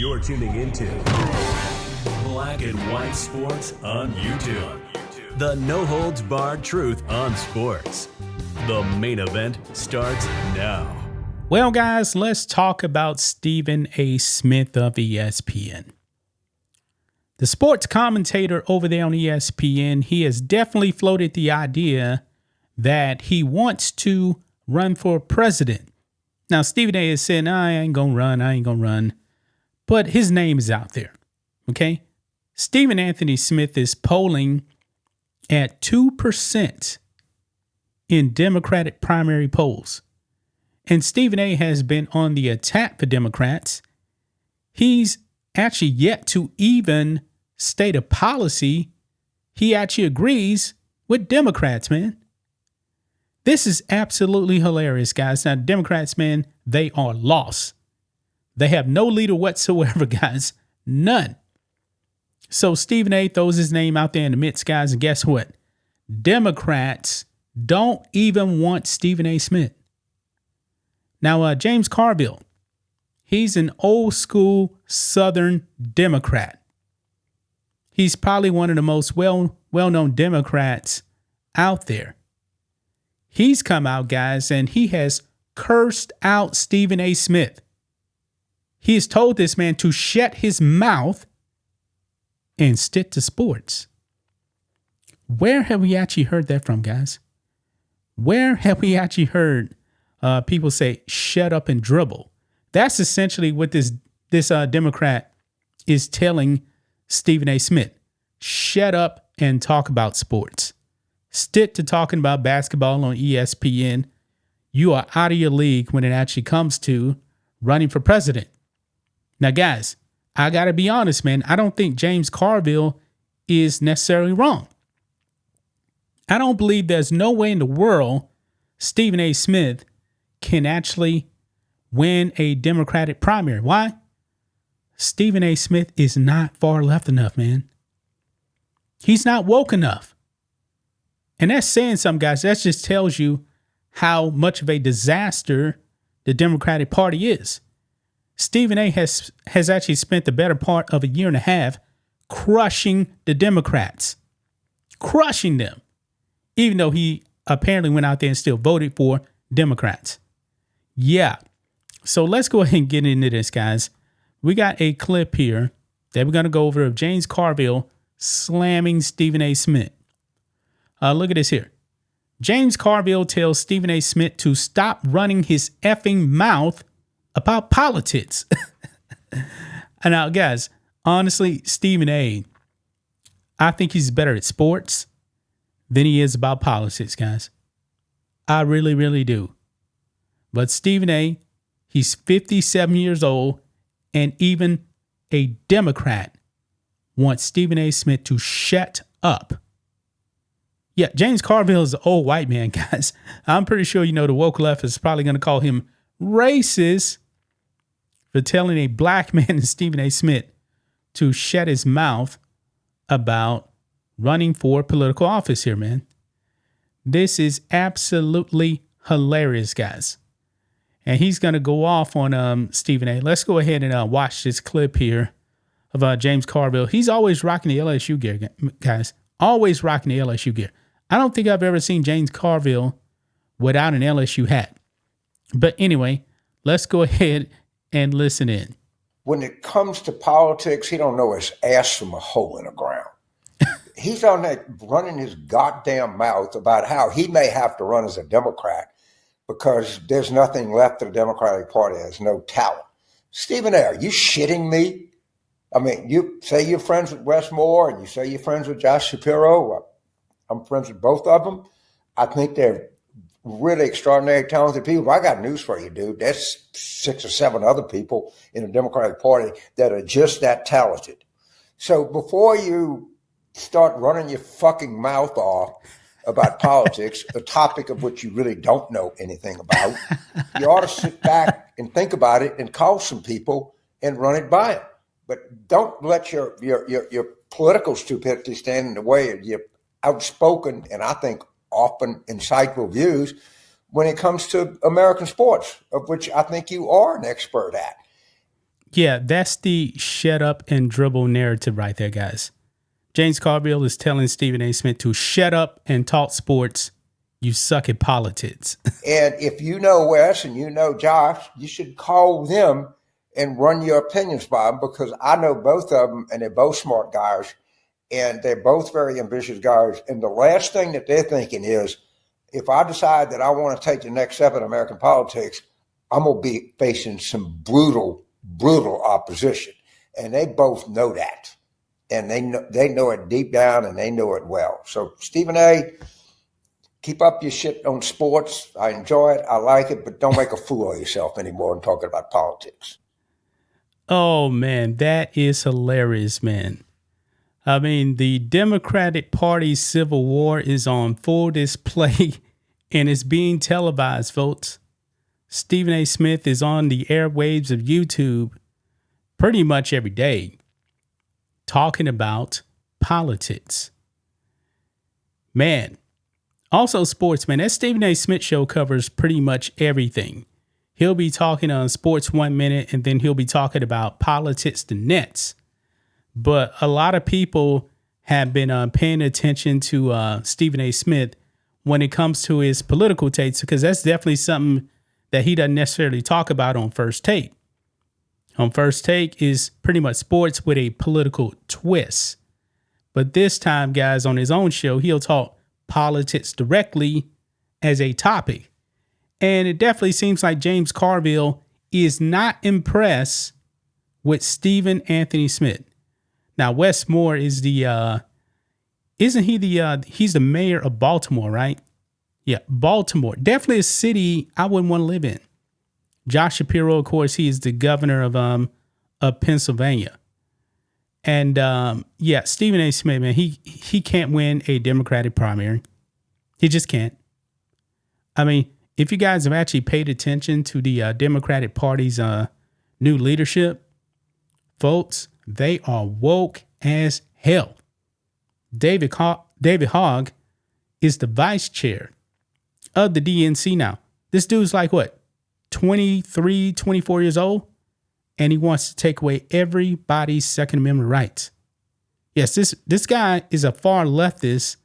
You're tuning into Black and White Sports on YouTube. The no-holds-barred truth on sports. The main event starts now. Well, guys, let's talk about Stephen A. Smith of ESPN. The sports commentator over there on ESPN, he has definitely floated the idea that he wants to run for president. Now, Stephen A. is saying, I ain't going to run. But his name is out there, okay? Stephen Anthony Smith is polling at 2% in Democratic primary polls. And Stephen A. has been on the attack for Democrats. He's actually yet to even state a policy. He actually agrees with Democrats, man. This is absolutely hilarious, guys. Now, Democrats, man, they are lost. They have no leader whatsoever, guys. None. So Stephen A. throws his name out there in the midst, guys. And guess what? Democrats don't even want Stephen A. Smith. Now, James Carville, he's an old school Southern Democrat. He's probably one of the most well-known Democrats out there. He's come out, guys, and he has cursed out Stephen A. Smith. He has told this man to shut his mouth and stick to sports. Where have we actually heard that from, guys? Where have we actually heard people say, shut up and dribble? That's essentially what this Democrat is telling Stephen A. Smith. Shut up and talk about sports. Stick to talking about basketball on ESPN. You are out of your league when it actually comes to running for president. Now, guys, I got to be honest, man. I don't think James Carville is necessarily wrong. I don't believe there's no way in the world Stephen A. Smith can actually win a Democratic primary. Why? Stephen A. Smith is not far left enough, man. He's not woke enough. And that's saying something, guys. That just tells you how much of a disaster the Democratic Party is. Stephen A. has actually spent the better part of a year and a half crushing the Democrats. Crushing them. Even though he apparently went out there and still voted for Democrats. Yeah. So let's go ahead and get into this, guys. We got a clip here that we're going to go over of James Carville slamming Stephen A. Smith. Look at this here. James Carville tells Stephen A. Smith to stop running his effing mouth about politics. And now, guys, honestly, Stephen A., I think he's better at sports than he is about politics, guys. I really, really do. But Stephen A., he's 57 years old, and even a Democrat wants Stephen A. Smith to shut up. Yeah, James Carville is an old white man, guys. I'm pretty sure, the woke left is probably going to call him racist for telling a black man, Stephen A. Smith, to shut his mouth about running for political office here, man. This is absolutely hilarious, guys. And he's going to go off on Stephen A. Let's go ahead and watch this clip here of James Carville. He's always rocking the LSU gear, guys. Always rocking the LSU gear. I don't think I've ever seen James Carville without an LSU hat. But anyway, let's go ahead and listen in. When it comes to politics, he don't know his ass from a hole in the ground. He's on that running his goddamn mouth about how he may have to run as a Democrat because there's nothing left of the Democratic Party. There's no talent. Stephen A., are you shitting me? I mean, you say you're friends with Wes Moore and you say you're friends with Josh Shapiro. I'm friends with both of them. I think they're really extraordinary, talented people. But I got news for you, dude. There's 6 or 7 other people in the Democratic Party that are just that talented. So before you start running your fucking mouth off about politics, a topic of which you really don't know anything about, you ought to sit back and think about it and call some people and run it by them. But don't let your political stupidity stand in the way of your outspoken and I think often insightful views when it comes to American sports, of which I think you are an expert at. Yeah, that's the shut up and dribble narrative right there, guys. James Carville is telling Stephen A. Smith to shut up and talk sports. You suck at politics. And if you know Wes and you know Josh, you should call them and run your opinions by them, because I know both of them and they're both smart guys and they're both very ambitious guys. And the last thing that they're thinking is, if I decide that I want to take the next step in American politics, I'm going to be facing some brutal opposition. And they both know that. And they know it deep down, and they know it well. So Stephen A., keep up your shit on sports. I enjoy it. I like it, but don't make a fool of yourself anymore and talking about politics. Oh, man, that is hilarious, man. I mean, the Democratic Party's civil war is on full display and it's being televised, folks. Stephen A. Smith is on the airwaves of YouTube pretty much every day talking about politics. Man, also sports, man. That Stephen A. Smith show covers pretty much everything. He'll be talking on sports 1 minute and then he'll be talking about politics the next. But a lot of people have been paying attention to Stephen A. Smith when it comes to his political takes, because that's definitely something that he doesn't necessarily talk about on First Take. On First Take is pretty much sports with a political twist. But this time, guys, on his own show, he'll talk politics directly as a topic. And it definitely seems like James Carville is not impressed with Stephen Anthony Smith. Now, Wes Moore is the, isn't he he's the mayor of Baltimore, right? Yeah, Baltimore. Definitely a city I wouldn't want to live in. Josh Shapiro, of course, he is the governor of Pennsylvania. And yeah, Stephen A. Smith, man, he can't win a Democratic primary. He just can't. I mean, if you guys have actually paid attention to the Democratic Party's new leadership, folks, they are woke as hell. David Hogg is the vice chair of the DNC now. This dude's like what, 23, 24 years old? And he wants to take away everybody's Second Amendment rights. Yes, this guy is a far leftist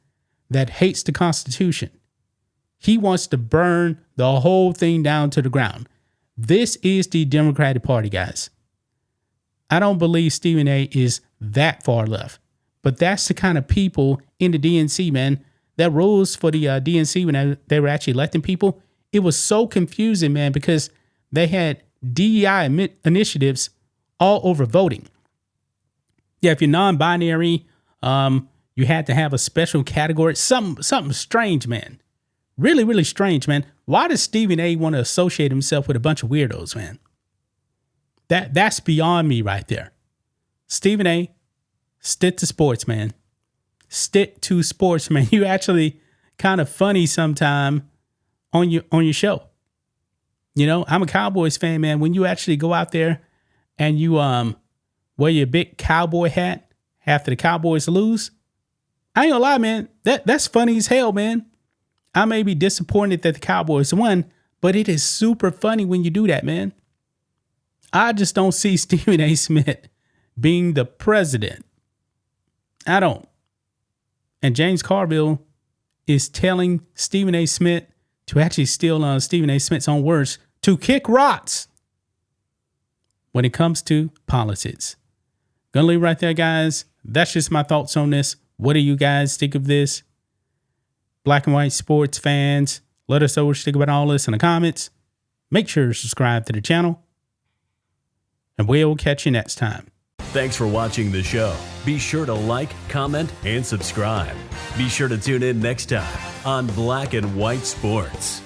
that hates the Constitution. He wants to burn the whole thing down to the ground. This is the Democratic Party, guys. I don't believe Stephen A. is that far left. But that's the kind of people in the DNC, man. That rules for the DNC when they were actually electing people, it was so confusing, man, because they had DEI initiatives all over voting. Yeah, if you're non-binary, you had to have a special category. Something strange, man. Really, really strange, man. Why does Stephen A. want to associate himself with a bunch of weirdos, man? That's beyond me right there. Stephen A., stick to sports, man. Stick to sports, man. You actually kind of funny sometime on your show. You know, I'm a Cowboys fan, man. When you actually go out there and you wear your big cowboy hat after the Cowboys lose, I ain't gonna lie, man. That's funny as hell, man. I may be disappointed that the Cowboys won, but it is super funny when you do that, man. I just don't see Stephen A. Smith being the president. I don't. And James Carville is telling Stephen A. Smith to actually steal Stephen A. Smith's own words, to kick rocks when it comes to politics. Gonna leave right there, guys. That's just my thoughts on this. What do you guys think of this? Black and white sports fans, let us know what you think about all this in the comments. Make sure to subscribe to the channel. And we'll catch you next time. Thanks for watching the show. Be sure to like, comment, and subscribe. Be sure to tune in next time on Black and White Sports.